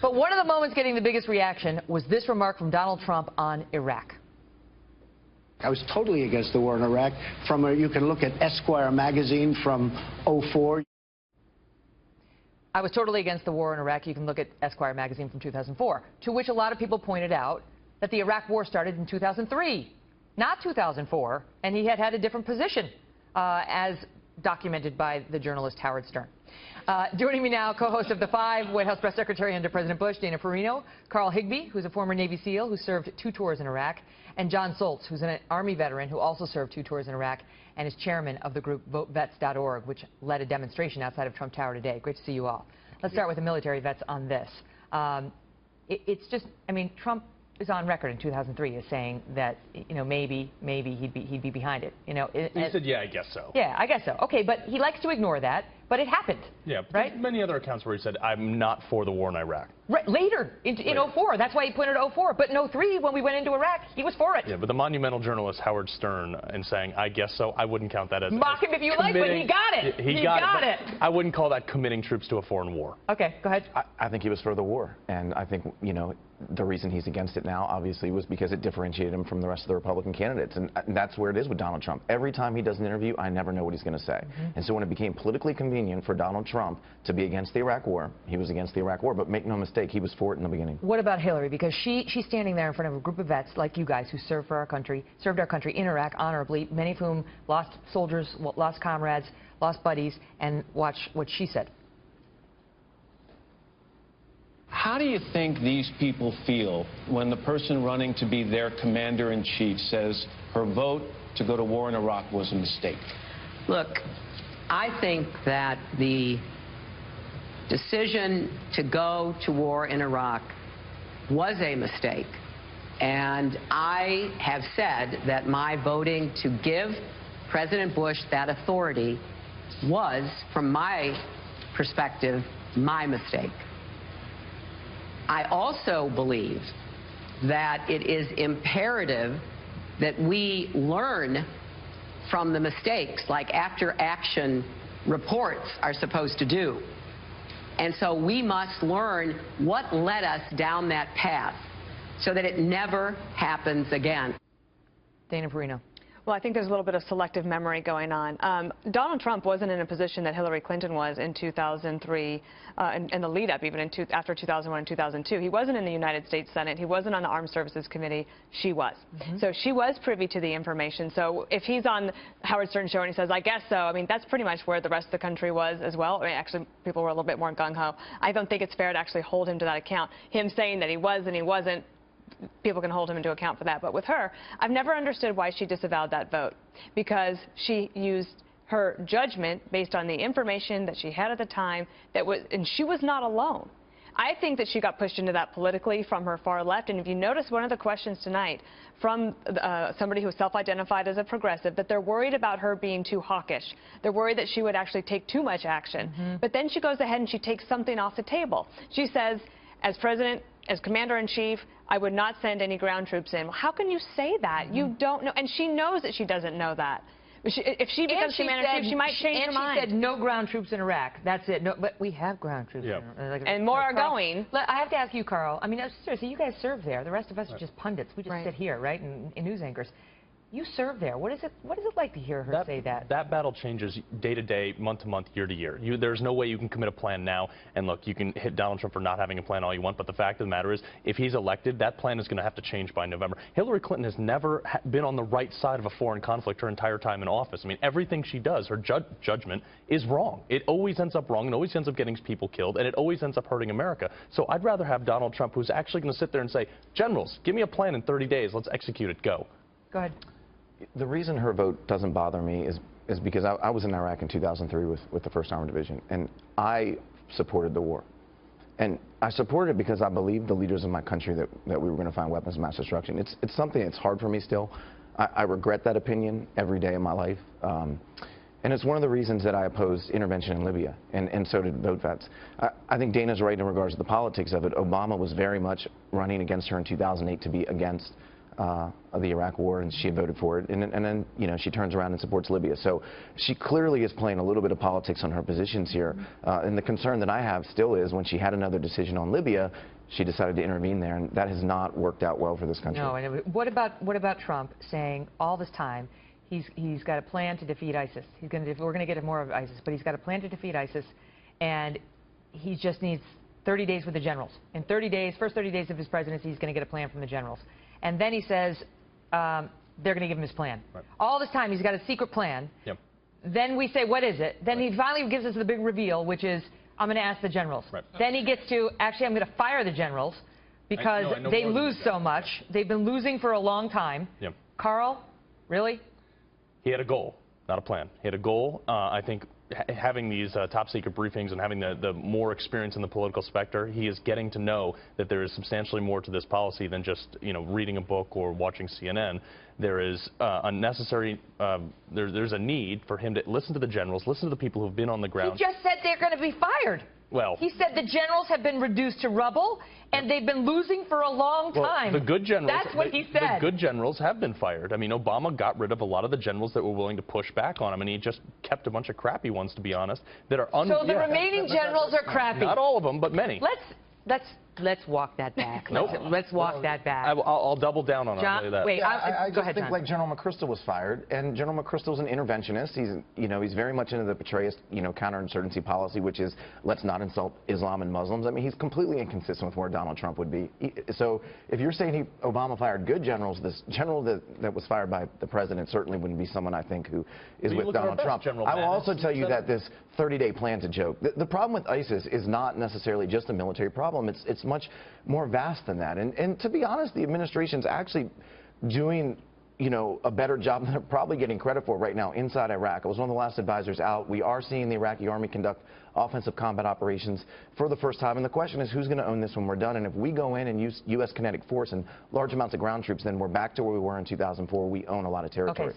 But one of the moments getting the biggest reaction was this remark from Donald Trump on Iraq. I was totally against the war in Iraq. You can look at Esquire magazine from '04. I was totally against the war in Iraq. You can look at Esquire magazine from 2004, to which a lot of people pointed out that the Iraq war started in 2003, not 2004, and he had a different position, as documented by the journalist Howard Stern. Joining me now, co-host of The Five, White House Press Secretary under President Bush, Dana Perino, Carl Higbie, who's a former Navy SEAL who served 2 tours in Iraq, and John Soltz, who's an Army veteran who also served 2 tours in Iraq and is chairman of the group VoteVets.org, which led a demonstration outside of Trump Tower today. Great to see you all. Let's start with the military vets on this. It's just, I mean, Trump is on record in 2003 as saying that, you know, maybe he'd be behind it. You know, he said, yeah, I guess so. Yeah, I guess so. Okay, but he likes to ignore that. But it happened. Yeah, right? Many other accounts where he said, I'm not for the war in Iraq. Right, later, in 04. That's why he pointed to 04. But in 03, when we went into Iraq, he was for it. Yeah, but the monumental journalist Howard Stern and saying, I guess so, I wouldn't count that as... Mock him if you like, but he got it. He got it. I wouldn't call that committing troops to a foreign war. Okay, go ahead. I think he was for the war. And I think, you know, the reason he's against it now, obviously, was because it differentiated him from the rest of the Republican candidates. And that's where it is with Donald Trump. Every time he does an interview, I never know what he's going to say. And so when it became politically convenient for Donald Trump to be against the Iraq war, he was against the Iraq war. But make no mistake, he was for it in the beginning. What about Hillary? Because she's standing there in front of a group of vets like you guys who served our country in Iraq honorably, many of whom lost soldiers, lost comrades, lost buddies, and watch what she said. How do you think these people feel when the person running to be their commander-in-chief says her vote to go to war in Iraq was a mistake? Look, I think that the decision to go to war in Iraq was a mistake. And I have said that my voting to give President Bush that authority was, from my perspective, my mistake. I also believe that it is imperative that we learn from the mistakes, like after-action reports are supposed to do. And so we must learn what led us down that path so that it never happens again. Dana Perino. Well, I think there's a little bit of selective memory going on. Donald Trump wasn't in a position that Hillary Clinton was in 2003, in the lead-up even after 2001 and 2002. He wasn't in the United States Senate. He wasn't on the Armed Services Committee. She was. So she was privy to the information. So if he's on Howard Stern's show and he says, I guess so, I mean, that's pretty much where the rest of the country was as well. I mean, actually, people were a little bit more gung-ho. I don't think it's fair to actually hold him to that account. Him saying that he was and he wasn't, people can hold him into account for that. But with her, I've never understood why she disavowed that vote, because she used her judgment based on the information that she had at the time, and she was not alone. I think that she got pushed into that politically from her far left. And if you notice one of the questions tonight from somebody who self-identified as a progressive, that they're worried about her being too hawkish. They're worried that she would actually take too much action. But then she goes ahead and she takes something off the table. She says, as president, as commander-in-chief, I would not send any ground troops in. Well, how can you say that? You don't know. And she knows that she doesn't know that. If she becomes commander-in-chief, she might change her mind. And she said no ground troops in Iraq. That's it. No, but we have ground troops. Yep. And more are going. I have to ask you, Carl. I mean, seriously, you guys serve there. The rest of us are just pundits. We just sit here, right, and news anchors. You serve there. What is it like to hear her say that? That battle changes day to day, month to month, year to year. There's no way you can commit a plan now. And look, you can hit Donald Trump for not having a plan all you want, but the fact of the matter is, if he's elected, that plan is going to have to change by November. Hillary Clinton has never been on the right side of a foreign conflict her entire time in office. I mean, everything she does, her judgment is wrong. It always ends up wrong, and always ends up getting people killed, and it always ends up hurting America. So I'd rather have Donald Trump, who's actually going to sit there and say, generals, give me a plan in 30 days. Let's execute it. Go. Go ahead. The reason her vote doesn't bother me is because I was in Iraq in 2003 with the 1st Armored Division, and I supported the war. And I supported it because I believed the leaders of my country that we were going to find weapons of mass destruction. It's something that's hard for me still. I regret that opinion every day of my life. And it's one of the reasons that I opposed intervention in Libya, and so did Vote Vets. I think Dana's right in regards to the politics of it. Obama was very much running against her in 2008 to be against of the Iraq War, and she had voted for it, and then she turns around and supports Libya. So she clearly is playing a little bit of politics on her positions here. And the concern that I have still is when she had another decision on Libya, she decided to intervene there, and that has not worked out well for this country. No, and what about Trump saying all this time he's got a plan to defeat ISIS? We're going to get more of ISIS, but he's got a plan to defeat ISIS, and he just needs 30 days with the generals. In 30 days, first 30 days of his presidency, he's going to get a plan from the generals. And then he says they're going to give him his plan. Right. All this time, he's got a secret plan. Yep. Then we say, what is it? Then he finally gives us the big reveal, which is, I'm going to ask the generals. Right. Then he gets to, actually, I'm going to fire the generals because they lose so much. They've been losing for a long time. Yep. Carl, really? He had a goal, not a plan. He had a goal. I think having these top secret briefings and having the more experience in the political specter, he is getting to know that there is substantially more to this policy than just reading a book or watching CNN. There is there's a need for him to listen to the generals, listen to the people who've been on the ground. He just said they're going to be fired. Well, he said the generals have been reduced to rubble, and they've been losing for a long time. The good generals, that's what he said. The good generals have been fired. I mean, Obama got rid of a lot of the generals that were willing to push back on him, and he just kept a bunch of crappy ones, to be honest, that are So the remaining generals are crappy. Not all of them, but many. Let's walk that back. Nope. Let's walk that back. I'll double down on it. John, that. wait. I go ahead, think John. like General McChrystal was fired, and General McChrystal's an interventionist. He's very much into the Petraeus counterinsurgency policy, which is let's not insult Islam and Muslims. I mean, he's completely inconsistent with where Donald Trump would be. So if you're saying Obama fired good generals, this general that was fired by the president certainly wouldn't be someone I think who is with Donald Trump. I will also tell you that this 30-day plan's a joke. The problem with ISIS is not necessarily just a military problem. It's much more vast than that. And to be honest, the administration's actually doing a better job than they're probably getting credit for right now inside Iraq. I was one of the last advisors out. We are seeing the Iraqi army conduct offensive combat operations for the first time. And the question is, who's going to own this when we're done? And if we go in and use U.S. kinetic force and large amounts of ground troops, then we're back to where we were in 2004. We own a lot of territory. Okay.